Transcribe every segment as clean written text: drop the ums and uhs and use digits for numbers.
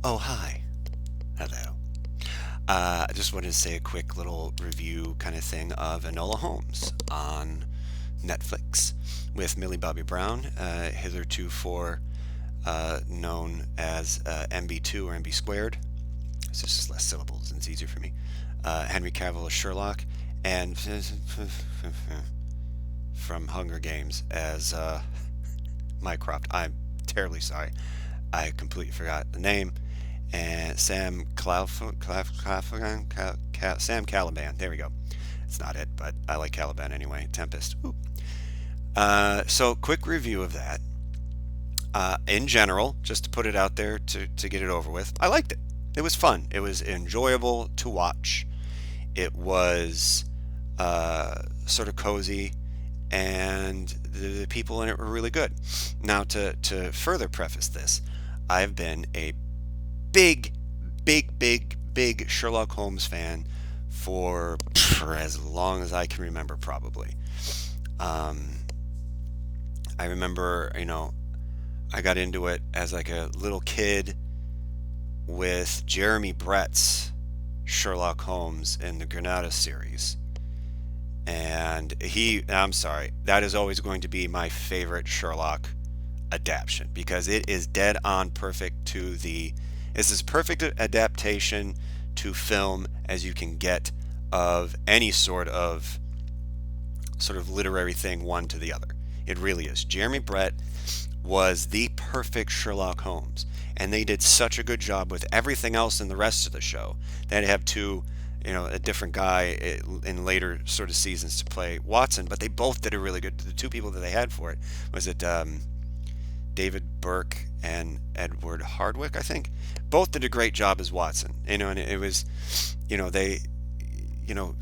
Oh, hi. Hello. I just wanted to say a quick little review kind of thing of Enola Holmes on Netflix with Millie Bobby Brown, hitherto known as MB2 or MB squared. It's just less syllables and it's easier for me. Henry Cavill as Sherlock, and from Hunger Games as Mycroft. I'm terribly sorry. I completely forgot the name. And Sam Caliban. There we go. It's not it, but I like Caliban anyway. Tempest. Ooh. So quick review of that. In general, just to put it out there to get it over with, I liked it. It was fun. It was enjoyable to watch. It was sort of cozy, and the people in it were really good. Now, to further preface this, I've been a big, big Sherlock Holmes fan for as long as I can remember, probably. Um, I remember, I got into it as like a little kid with Jeremy Brett's Sherlock Holmes in the Granada series. And I'm sorry, that is always going to be my favorite Sherlock adaptation because it is dead on perfect it's as perfect adaptation to film as you can get of any sort of literary thing one to the other. It really is. Jeremy Brett was the perfect Sherlock Holmes, and they did such a good job with everything else in the rest of the show. They had to have a different guy in later sort of seasons to play Watson, but they both did a really good. The two people that they had for it was David Burke and Edward Hardwick, I think. Both did a great job as Watson. And it was, they, you know,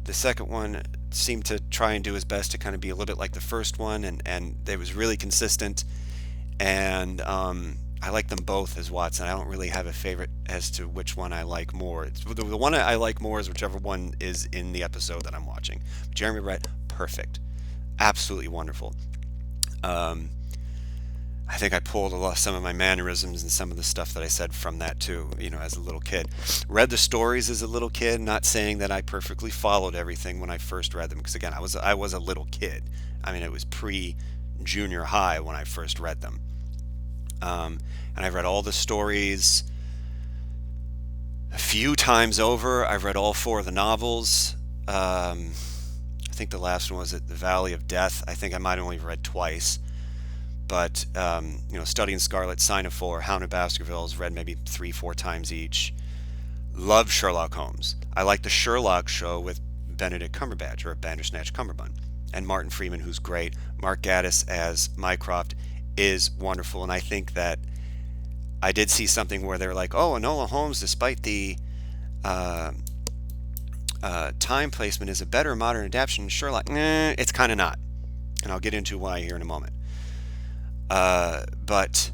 the second one seemed to try and do his best to kind of be a little bit like the first one, and it was really consistent. And I like them both as Watson. I don't really have a favorite as to which one I like more. The one I like more is whichever one is in the episode that I'm watching. Jeremy Brett, perfect, absolutely wonderful. Um, I think I pulled some of my mannerisms and some of the stuff that I said from that too, as a little kid. Read the stories as a little kid, not saying that I perfectly followed everything when I first read them, because again, I was a little kid. I mean, it was pre-junior high when I first read them. And I've read all the stories a few times over. I've read all four of the novels. I think the last one was at the Valley of Death. I think I might have only read twice. But Study in Scarlet, Sign of Four, Hound of Baskervilles, read maybe 3-4 times each. Love Sherlock Holmes. I like the Sherlock show with Benedict Cumberbatch, or Bandersnatch Cumberbund, and Martin Freeman, who's great. Mark Gatiss as Mycroft is wonderful, and I think that I did see something where they're like, oh, Enola Holmes, despite the uh, time placement, is a better modern adaptation of Sherlock. It's kind of not, and I'll get into why here in a moment. But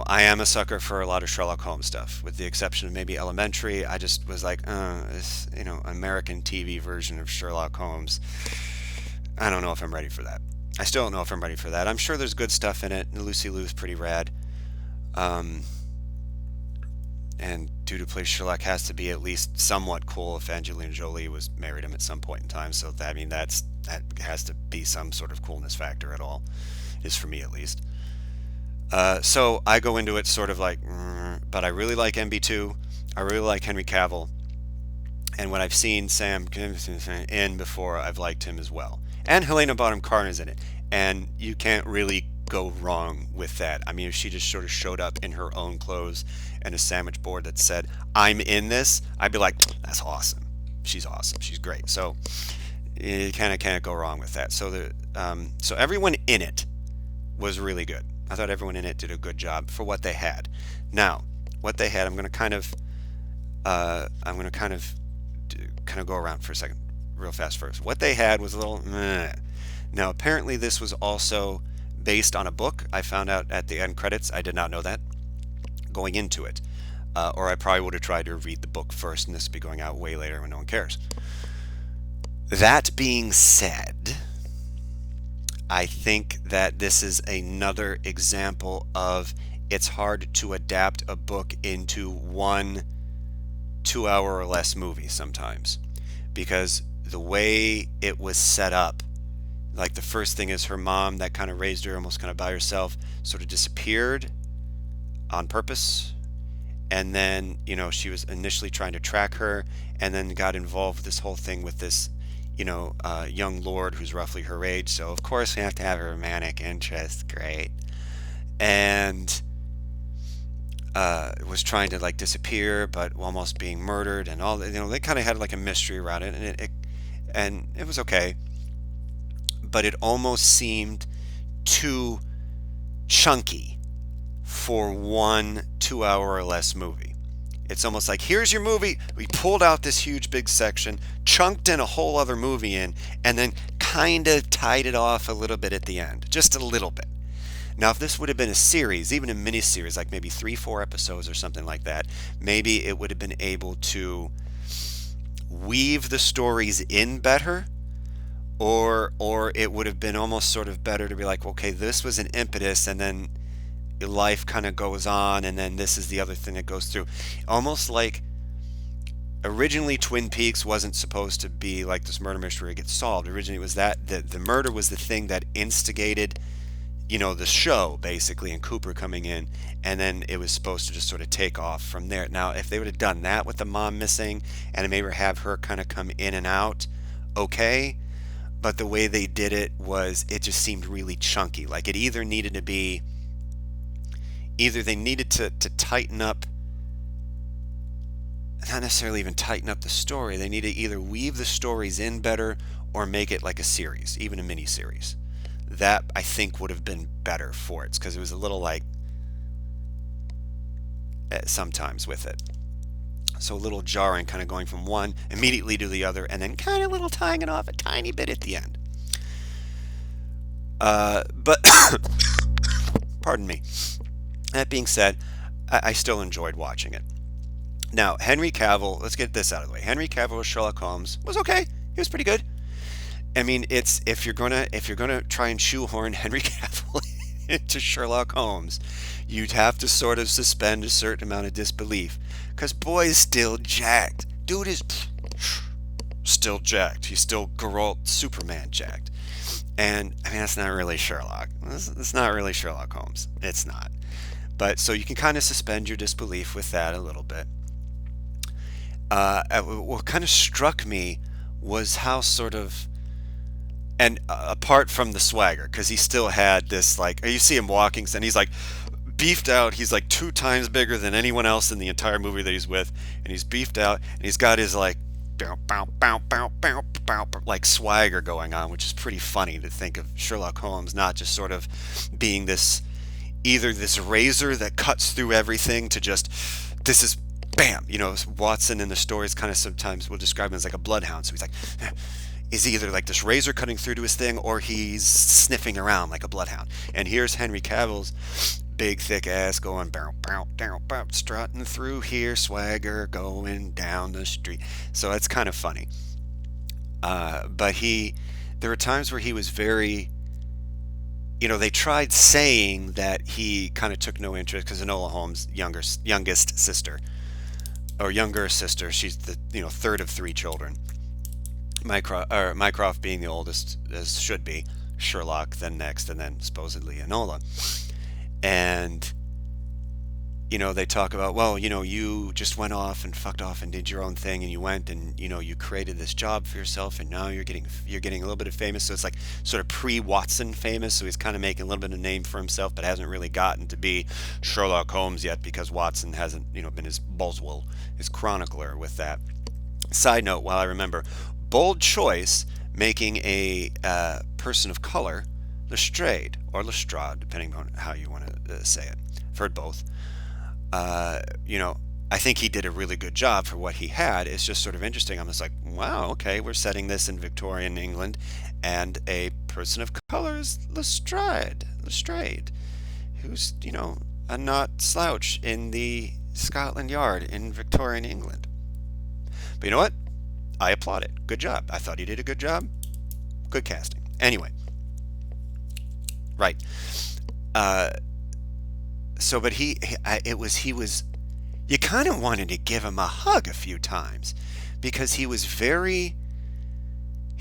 I am a sucker for a lot of Sherlock Holmes stuff, with the exception of maybe Elementary. I just was like, this, American TV version of Sherlock Holmes. I don't know if I'm ready for that. I still don't know if I'm ready for that. I'm sure there's good stuff in it. Lucy Liu's pretty rad. Um, and dude who plays Sherlock has to be at least somewhat cool if Angelina Jolie was married him at some point in time. So that has to be some sort of coolness factor at all. Is for me at least. So I go into it sort of like, but I really like MB2. I really like Henry Cavill. And when I've seen Sam in before, I've liked him as well. And Helena Bonham Carter's in it. And you can't really go wrong with that. I mean, if she just sort of showed up in her own clothes and a sandwich board that said, I'm in this, I'd be like, that's awesome. She's awesome. She's great. So you kind of can't go wrong with that. So everyone in it was really good. I thought everyone in it did a good job for what they had. Now, what they had, I'm going to kind of go around for a second, real fast first. What they had was a little meh. Now, apparently, this was also based on a book. I found out at the end credits. I did not know that going into it, or I probably would have tried to read the book first, and this would be going out way later when no one cares. That being said, I think that this is another example of it's hard to adapt a book into one 2 hour or less movie sometimes, because the way it was set up, like the first thing is her mom that kind of raised her almost kind of by herself sort of disappeared on purpose, and then she was initially trying to track her, and then got involved with this whole thing with this young lord who's roughly her age, so of course we have to have a romantic interest, great, and was trying to like disappear but almost being murdered, and all they kind of had like a mystery around it, and it was okay, but it almost seemed too chunky for one 2 hour or less movie. It's almost like, here's your movie. We pulled out this huge big section, chunked in a whole other movie in, and then kind of tied it off a little bit at the end. Just a little bit. Now, if this would have been a series, even a mini-series, like maybe 3-4 episodes or something like that, maybe it would have been able to weave the stories in better, or it would have been almost sort of better to be like, okay, this was an impetus, and then life kind of goes on, and then this is the other thing that goes through. Almost like originally Twin Peaks wasn't supposed to be like this murder mystery that gets solved. Originally it was that the murder was the thing that instigated the show, basically, and Cooper coming in, and then it was supposed to just sort of take off from there. Now, if they would have done that with the mom missing, and maybe have her kind of come in and out, okay, but the way they did it was, it just seemed really chunky. Like it either they needed to tighten up, not necessarily even tighten up the story, they need to either weave the stories in better or make it like a series, even a mini series. That I think would have been better for it, because it was a little like sometimes with it, so a little jarring, kind of going from one immediately to the other, and then kind of a little tying it off a tiny bit at the end. But pardon me. That being said, I still enjoyed watching it. Now, Henry Cavill, let's get this out of the way. Henry Cavill as Sherlock Holmes was okay. He was pretty good. I mean, it's if you're gonna try and shoehorn Henry Cavill into Sherlock Holmes, you'd have to sort of suspend a certain amount of disbelief, because boy's still jacked. Dude is still jacked. He's still Geralt Superman jacked. And I mean, that's not really Sherlock. It's not really Sherlock Holmes. It's not. But so you can kind of suspend your disbelief with that a little bit. What kind of struck me was how sort of, and apart from the swagger, because he still had this, like, you see him walking, and he's like beefed out. He's like 2 times bigger than anyone else in the entire movie that he's with, and he's beefed out, and he's got his like bow, bow, bow, bow, bow, bow, like swagger going on, which is pretty funny to think of Sherlock Holmes not just sort of being this, either this razor that cuts through everything, to just, this is bam. Watson in the stories kind of sometimes will describe him as like a bloodhound. So he's like, is either like this razor cutting through to his thing, or he's sniffing around like a bloodhound. And here's Henry Cavill's big thick ass going bow, bow, bow, bow, strutting through here, swagger going down the street. So it's kind of funny. But there were times where he was very, they tried saying that he kind of took no interest, because Enola Holmes' youngest sister, or younger sister, she's the third of 3 children. Mycroft being the oldest, as should be, Sherlock then next, and then supposedly Enola. And they talk about, well, you just went off and fucked off and did your own thing, and you went and you created this job for yourself, and now you're getting a little bit of famous. So it's like sort of pre-Watson famous. So he's kind of making a little bit of a name for himself, but hasn't really gotten to be Sherlock Holmes yet, because Watson hasn't been his Boswell, his chronicler with that. Side note, while I remember, bold choice making a person of color Lestrade or Lestrade, depending on how you want to say it. I've heard both. I think he did a really good job for what he had. It's just sort of interesting. I'm just like, wow, okay, we're setting this in Victorian England, and a person of color is Lestrade, who's, a not slouch in the Scotland Yard in Victorian England. But you know what? I applaud it. Good job. I thought he did a good job. Good casting. Anyway. Right. so, but he was, you kind of wanted to give him a hug a few times because he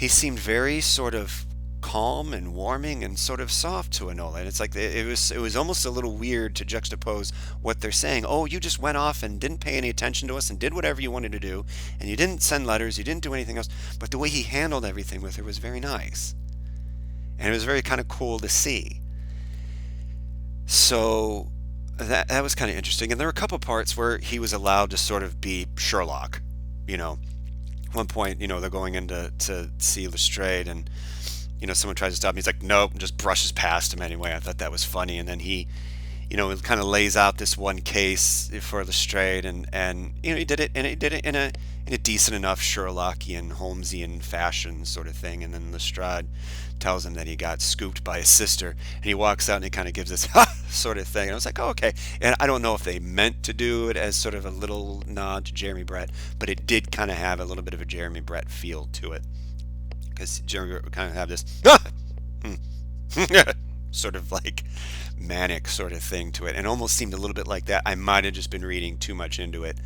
seemed very sort of calm and warming and sort of soft to Enola. And it's like it was almost a little weird to juxtapose what they're saying. Oh, you just went off and didn't pay any attention to us and did whatever you wanted to do, and you didn't send letters, you didn't do anything else. But the way he handled everything with her was very nice, and it was very kind of cool to see. So that was kind of interesting. And there were a couple parts where he was allowed to sort of be Sherlock. You know, one point, they're going in to see Lestrade, and someone tries to stop him. He's like, nope, and just brushes past him anyway. I thought that was funny. And then he, kind of lays out this one case for Lestrade, and he did it, and he did it in a decent enough Sherlockian, Holmesian fashion sort of thing. And then Lestrade tells him that he got scooped by his sister, and he walks out and he kind of gives this sort of thing. And I was like, oh, okay. And I don't know if they meant to do it as sort of a little nod to Jeremy Brett, but it did kind of have a little bit of a Jeremy Brett feel to it, because Jeremy Brett would kind of have this sort of like manic sort of thing to it, and almost seemed a little bit like that. I might have just been reading too much into it.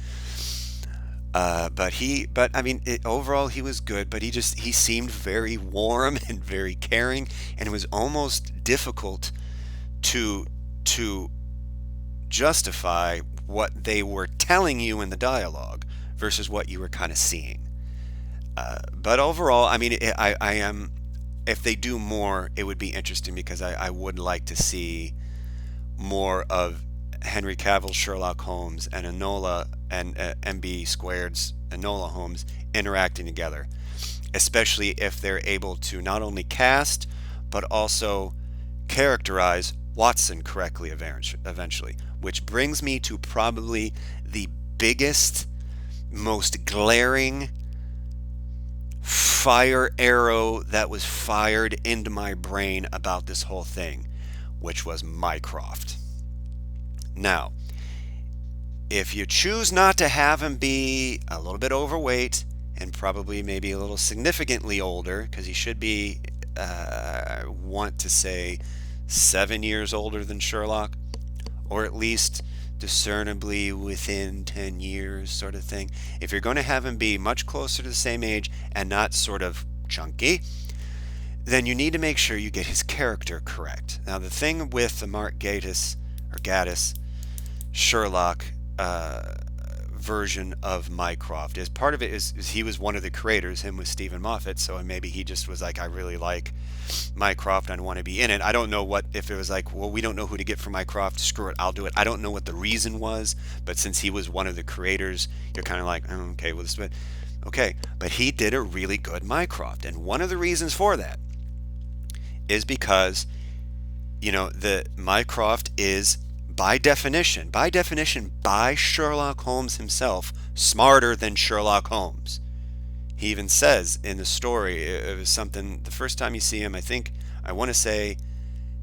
But I mean, overall he was good, but he seemed very warm and very caring, and it was almost difficult to to justify what they were telling you in the dialogue versus what you were kind of seeing. But overall, I mean, I am. If they do more, it would be interesting because I would like to see more of Henry Cavill's Sherlock Holmes and Enola and MB Squared's Enola Holmes interacting together, especially if they're able to not only cast but also characterize Watson correctly eventually. Which brings me to probably the biggest, most glaring fire arrow that was fired into my brain about this whole thing, which was Mycroft. Now, if you choose not to have him be a little bit overweight and probably maybe a little significantly older, because he should be, I want to say, 7 years older than Sherlock, or at least discernibly within 10 years sort of thing. If you're going to have him be much closer to the same age and not sort of chunky, then you need to make sure you get his character correct. Now, the thing with the Mark Gatiss Sherlock version of Mycroft is part of it is he was one of the creators, him with Stephen Moffat, so maybe he just was like, I really like Mycroft and I want to be in it. I don't know if it was like, well, we don't know who to get for Mycroft, screw it, I'll do it. I don't know what the reason was, but since he was one of the creators, you're kind of like, oh, okay, well, this, okay, but he did a really good Mycroft, and one of the reasons for that is because the Mycroft is by definition by Sherlock Holmes himself smarter than Sherlock Holmes. He even says in the story, it was something, the first time you see him, I want to say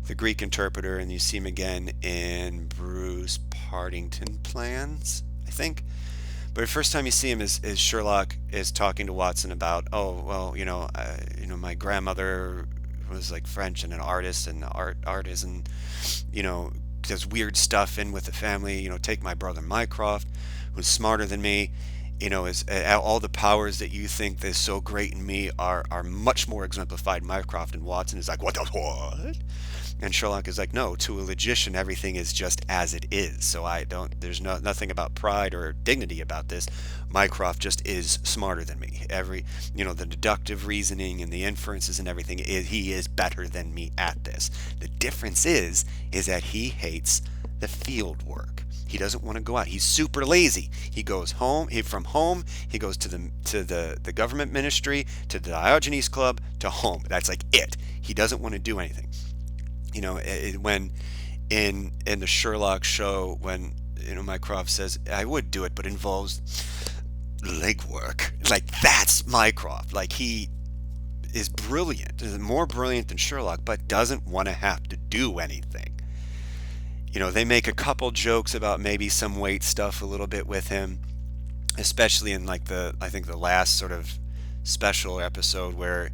the Greek Interpreter, and you see him again in Bruce Partington Plans, I think. But the first time you see him is Sherlock is talking to Watson about, oh, well, my grandmother was like French and an artist, and art isn't, does weird stuff in with the family. Take my brother Mycroft, who's smarter than me. Is all the powers that you think is so great in me are much more exemplified in Mycroft. And Watson is like, what? And Sherlock is like, no, to a logician, everything is just as it is. So there's nothing about pride or dignity about this. Mycroft just is smarter than me. The deductive reasoning and the inferences and everything, he is better than me at this. The difference is that he hates the field work. He doesn't want to go out. He's super lazy. He goes home. From home, he goes to the government ministry, to the Diogenes Club, to home. That's like it. He doesn't want to do anything. When in the Sherlock show, when Mycroft says, I would do it, but it involves legwork. Like, that's Mycroft. Like, he is brilliant, more brilliant than Sherlock, but doesn't want to have to do anything. They make a couple jokes about maybe some weight stuff a little bit with him, especially in like I think the last sort of special episode where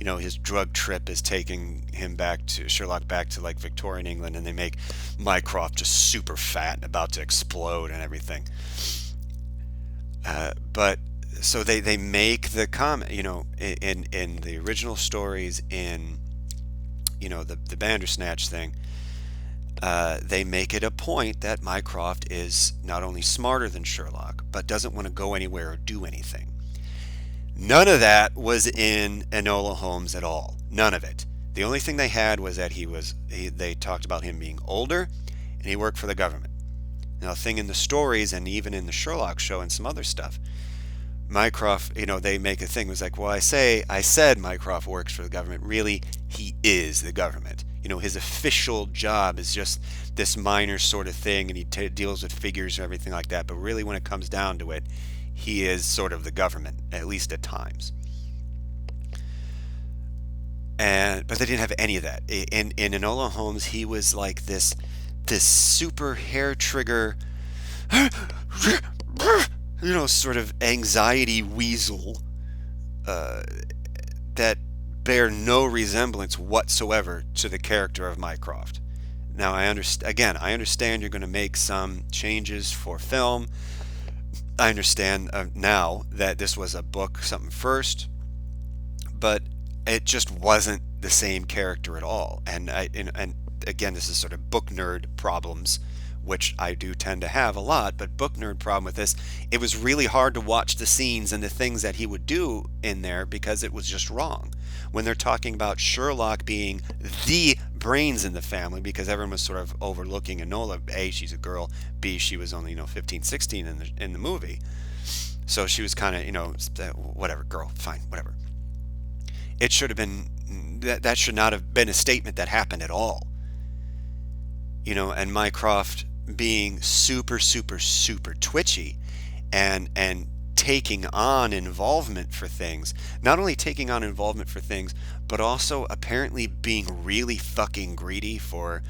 his drug trip is taking him back to Sherlock back to like Victorian England, and they make Mycroft just super fat and about to explode and everything. But so they make the comment, in the original stories, in the Bandersnatch thing, they make it a point that Mycroft is not only smarter than Sherlock, but doesn't want to go anywhere or do anything. None of that was in Enola Holmes at all. None of it. The only thing they had was that they talked about him being older and he worked for the government. Now, the thing in the stories and even in the Sherlock show and some other stuff, Mycroft, they make a thing. It was like, well, I said Mycroft works for the government. Really, he is the government. His official job is just this minor sort of thing, and he deals with figures and everything like that. But really, when it comes down to it, he is sort of the government, at least at times. But they didn't have any of that. In Enola Holmes, he was like this super hair trigger, sort of anxiety weasel that bear no resemblance whatsoever to the character of Mycroft. Now, I understand you're going to make some changes for film. I understand now that this was a book, something first, but it just wasn't the same character at all. And again, this is sort of book nerd problems, which I do tend to have a lot, but book nerd problem with this, it was really hard to watch the scenes and the things that he would do in there because it was just wrong. When they're talking about Sherlock being the brains in the family, because everyone was sort of overlooking Enola. A, she's a girl. B, she was only 15, 16 in the movie, so she was kind of whatever, girl, fine, whatever. It should have been that should not have been a statement that happened at all. And Mycroft being super, super, super twitchy and taking on involvement for things. Not only taking on involvement for things, but also apparently being really fucking greedy for,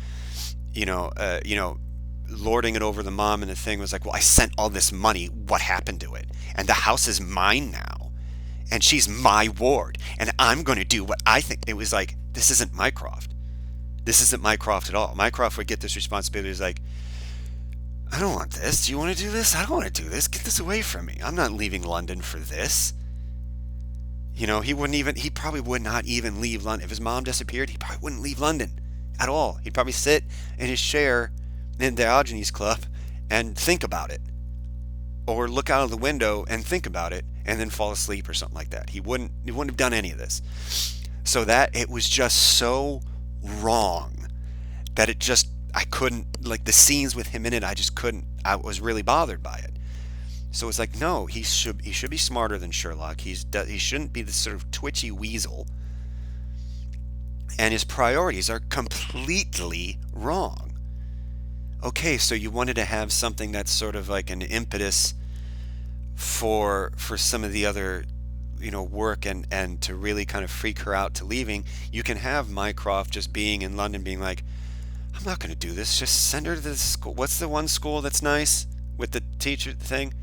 lording it over the mom. And the thing was like, well, I sent all this money. What happened to it? And the house is mine now. And she's my ward. And I'm going to do what I think. It was like, this isn't Mycroft. This isn't Mycroft at all. Mycroft would get this responsibility. He's like, I don't want this. Do you want to do this? I don't want to do this. Get this away from me. I'm not leaving London for this. He probably would not even leave London. If his mom disappeared, he probably wouldn't leave London at all. He'd probably sit in his chair in Diogenes Club and think about it. Or look out of the window and think about it and then fall asleep or something like that. He wouldn't have done any of this. So that it was just so wrong that I couldn't, like, the scenes with him in it, I was really bothered by it. So it's like, no, he should be smarter than Sherlock. He shouldn't be this sort of twitchy weasel, and his priorities are completely wrong. Okay, so you wanted to have something that's sort of like an impetus for some of the other work and to really kind of freak her out to leaving. You can have Mycroft just being in London being like, I'm not going to do this, just send her to the school. What's the one school that's nice with the teacher thing?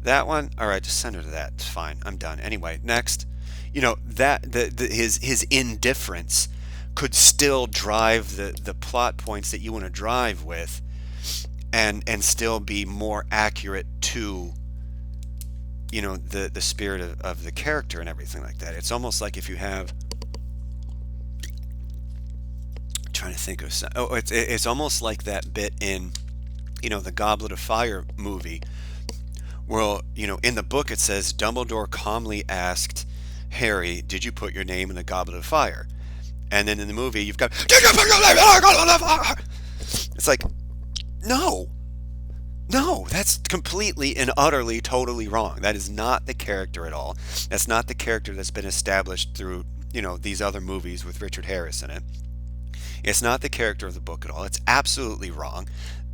That one? All right, just send her to that. It's fine, I'm done. Anyway, next. His indifference could still drive the plot points that you want to drive with, and still be more accurate to the spirit of the character and everything like that. It's almost like if you have, I'm trying to think of some, it's almost like that bit in the Goblet of Fire movie. Well, in the book it says Dumbledore calmly asked Harry, did you put your name in the Goblet of Fire? And then in the movie you've got, did you put your name in the Goblet of Fire? It's like, no, that's completely and utterly, totally wrong. That is not the character at all. That's not the character that's been established through, these other movies with Richard Harris in it. It's not the character of the book at all. It's absolutely wrong.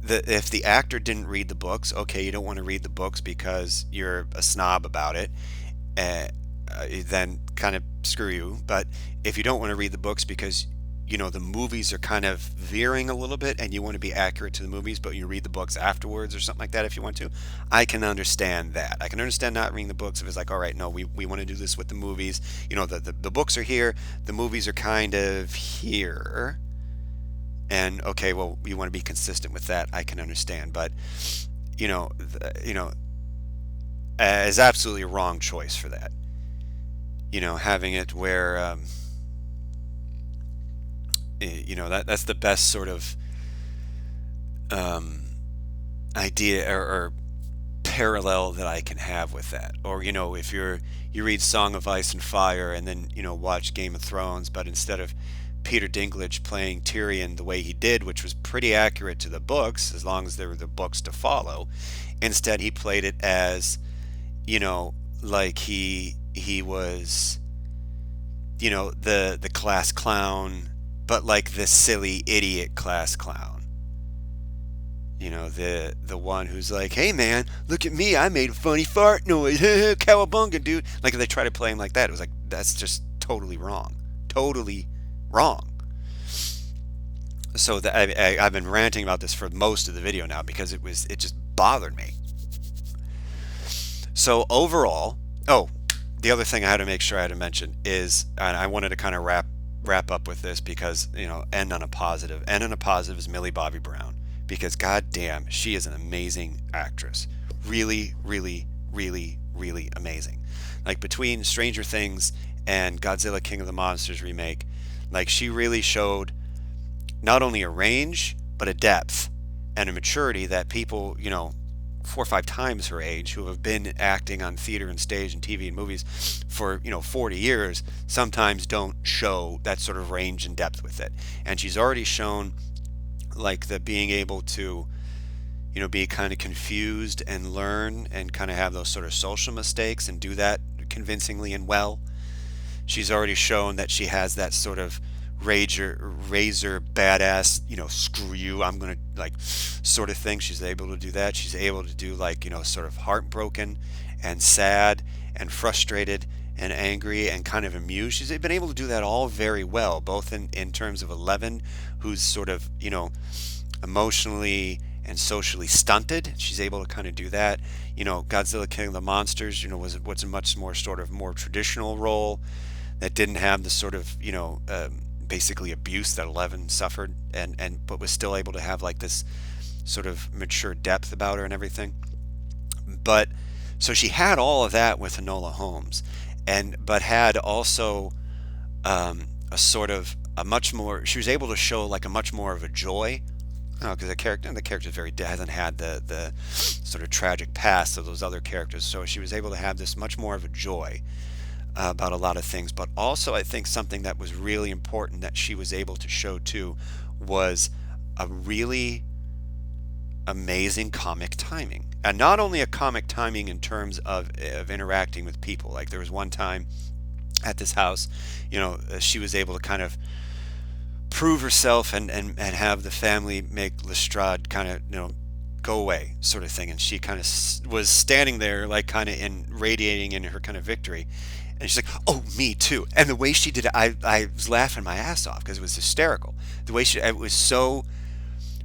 If the actor didn't read the books, okay, you don't want to read the books because you're a snob about it, then kind of screw you. But if you don't want to read the books because the movies are kind of veering a little bit and you want to be accurate to the movies, but you read the books afterwards or something like that if you want to. I can understand that. I can understand not reading the books if it's like, all right, no, we want to do this with the movies. The books are here, the movies are kind of here. And okay, well, you want to be consistent with that. I can understand, but is absolutely a wrong choice for that. Having it where that's the best sort of um, idea or parallel that I can have with that. Or if you read Song of Ice and Fire and then watch Game of Thrones, but instead of Peter Dinklage playing Tyrion the way he did, which was pretty accurate to the books as long as there were the books to follow, instead he played it as like he was the class clown, but like the silly idiot class clown. The one who's like, hey man, look at me, I made a funny fart noise. Cowabunga, dude. Like, if they try to play him like that, it was like, that's just totally wrong. Totally wrong. So I've been ranting about this for most of the video now because it just bothered me. So overall, oh, the other thing I had to make sure I had to mention is, and I wanted to kind of wrap up with this because end on a positive. End on a positive is Millie Bobby Brown, because goddamn, she is an amazing actress. Really, really, really, really amazing. Like, between Stranger Things and Godzilla King of the Monsters remake, like, she really showed not only a range but a depth and a maturity that people 4 or 5 times her age who have been acting on theater and stage and TV and movies for 40 years sometimes don't show that sort of range and depth with it. And she's already shown like the being able to be kind of confused and learn and kind of have those sort of social mistakes and do that convincingly and well. She's already shown that she has that sort of razor badass, screw you, I'm gonna, like, sort of thing. She's able to do that. She's able to do, like, sort of heartbroken and sad and frustrated and angry and kind of amused. She's been able to do that all very well, both in terms of Eleven, who's sort of emotionally and socially stunted. She's able to kind of do that. Godzilla King of the Monsters was a much more sort of more traditional role that didn't have the sort of basically abuse that Eleven suffered, and but was still able to have like this sort of mature depth about her and everything. But so she had all of that with Enola Holmes, but had also a sort of a much more. She was able to show like a much more of a joy, because the character is very hasn't had the sort of tragic past of those other characters. So she was able to have this much more of a joy about a lot of things. But also, I think something that was really important that she was able to show too was a really amazing comic timing. And not only a comic timing in terms of interacting with people. Like, there was one time at this house, she was able to kind of prove herself and have the family make Lestrade kind of, go away, sort of thing. And she kind of was standing there, like, kind of radiating in her kind of victory. And she's like, oh, me too. And the way she did it, I was laughing my ass off because it was hysterical. The way it was so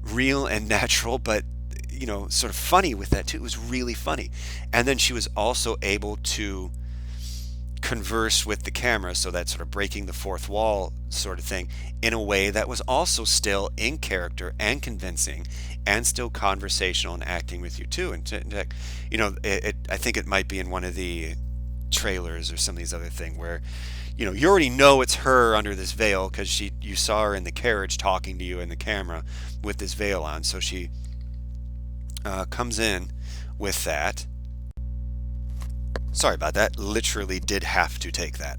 real and natural, but, sort of funny with that too. It was really funny. And then she was also able to converse with the camera, so that sort of breaking the fourth wall sort of thing, in a way that was also still in character and convincing and still conversational and acting with you too. And I think it might be in one of the trailers or some of these other thing where you already know it's her under this veil because you saw her in the carriage talking to you in the camera with this veil on. So she comes in with that. Sorry about that, literally did have to take that.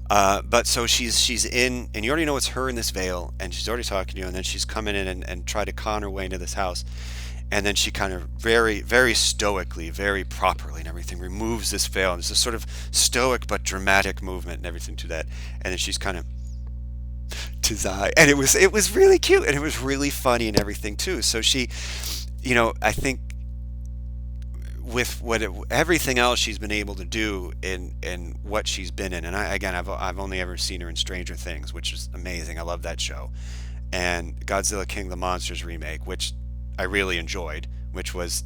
But so she's in, and you already know it's her in this veil, and she's already talking to you, and then she's coming in and try to con her way into this house. And then she kind of very, very stoically, very properly and everything removes this veil. And it's a sort of stoic but dramatic movement and everything to that. And then she's kind of Tizai. And it was really cute and it was really funny and everything too. So she, I think with everything else she's been able to do in what she's been in, and I've only ever seen her in Stranger Things, which is amazing. I love that show, and Godzilla King of the Monsters remake, which I really enjoyed, which was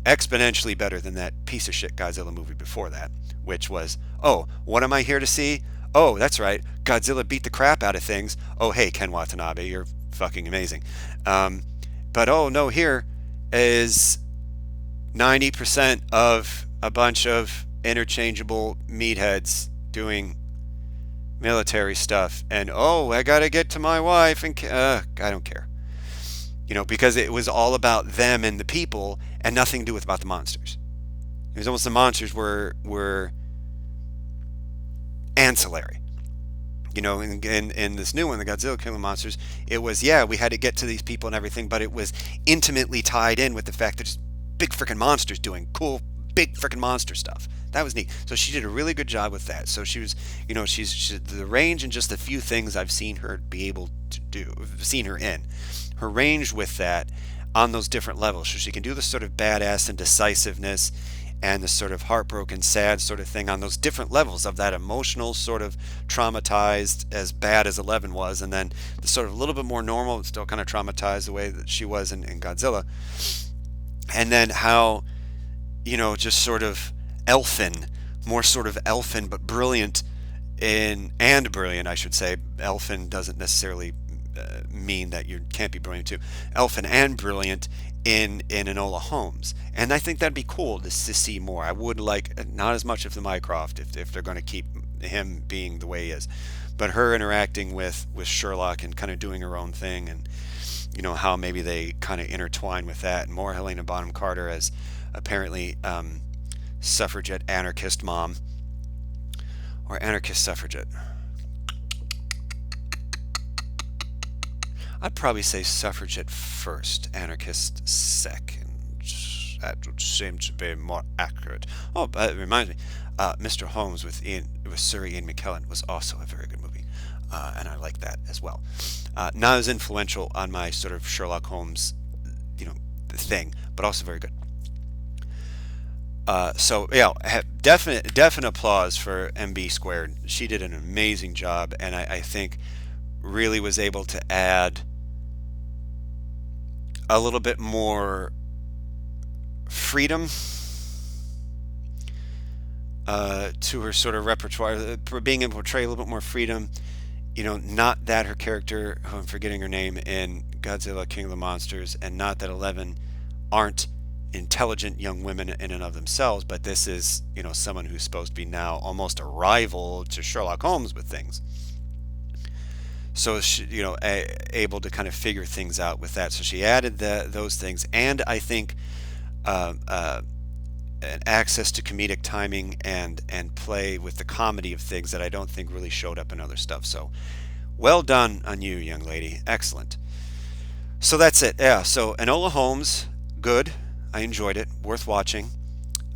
exponentially better than that piece of shit Godzilla movie before that, which was, oh, what am I here to see? Oh, that's right, Godzilla beat the crap out of things. Oh, hey, Ken Watanabe, you're fucking amazing. Um, but oh no, here is 90% of a bunch of interchangeable meatheads doing military stuff, and oh, I gotta get to my wife, and I don't care, because it was all about them and the people, and nothing to do with about the monsters. It was almost the monsters were ancillary. In this new one, the Godzilla King of the Monsters, it was, yeah, we had to get to these people and everything, but it was intimately tied in with the fact that just big freaking monsters doing cool, big freaking monster stuff. That was neat. So she did a really good job with that. So she was, she's the range in just a few things I've seen her be able to do, seen her in. Her range with that on those different levels. So she can do the sort of badass and decisiveness and the sort of heartbroken, sad sort of thing on those different levels of that emotional sort of traumatized, as bad as 11 was, and then the sort of a little bit more normal, but still kind of traumatized the way that she was in Godzilla. And then how, just sort of elfin, more sort of elfin, but brilliant and brilliant, I should say. Elfin doesn't necessarily mean that you can't be brilliant too. Elfin and brilliant in Enola Holmes, and I think that'd be cool to see more. I would like, not as much of the Mycroft if they're going to keep him being the way he is, but her interacting with Sherlock and kind of doing her own thing, and how maybe they kind of intertwine with that, and more Helena Bonham Carter as apparently suffragette anarchist mom, or anarchist suffragette. I'd probably say suffragette first, anarchist second. That would seem to be more accurate. Oh, but it reminds me, Mr. Holmes with Sir Ian McKellen was also a very good movie, and I like that as well. Not as influential on my sort of Sherlock Holmes, thing, but also very good. So yeah, definite applause for MB Squared. She did an amazing job, and I think really was able to add a little bit more freedom to her sort of repertoire, for being able to portray a little bit more freedom. Not that her character, who I'm forgetting her name, in Godzilla King of the Monsters, and not that 11 aren't intelligent young women in and of themselves, but this is, someone who's supposed to be now almost a rival to Sherlock Holmes with things. So she, able to kind of figure things out with that. So she added those things, and I think an access to comedic timing and play with the comedy of things that I don't think really showed up in other stuff. So well done on you, young lady. Excellent. So that's it. Yeah. So Enola Holmes, good. I enjoyed it. Worth watching.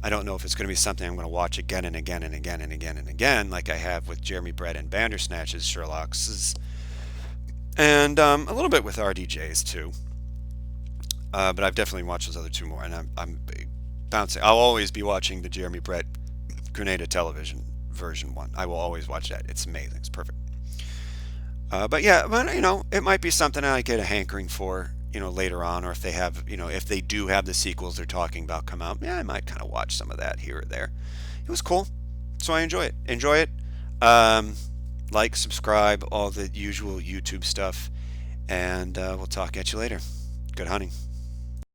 I don't know if it's going to be something I'm going to watch again and again and again and again and again, like I have with Jeremy Brett and Bandersnatch's Sherlock's, and a little bit with RDJ's too. But I've definitely watched those other two more, and I'm bouncing. I'll always be watching the Jeremy Brett Grenada Television version one. I will always watch that. It's amazing. It's perfect. But yeah, it might be something I get a hankering for, later on, or if they have, if they do have the sequels they're talking about come out, yeah, I might kind of watch some of that here or there. It was cool, so I enjoy it. Enjoy it. Like, subscribe, all the usual YouTube stuff, and we'll talk at you later. Good hunting.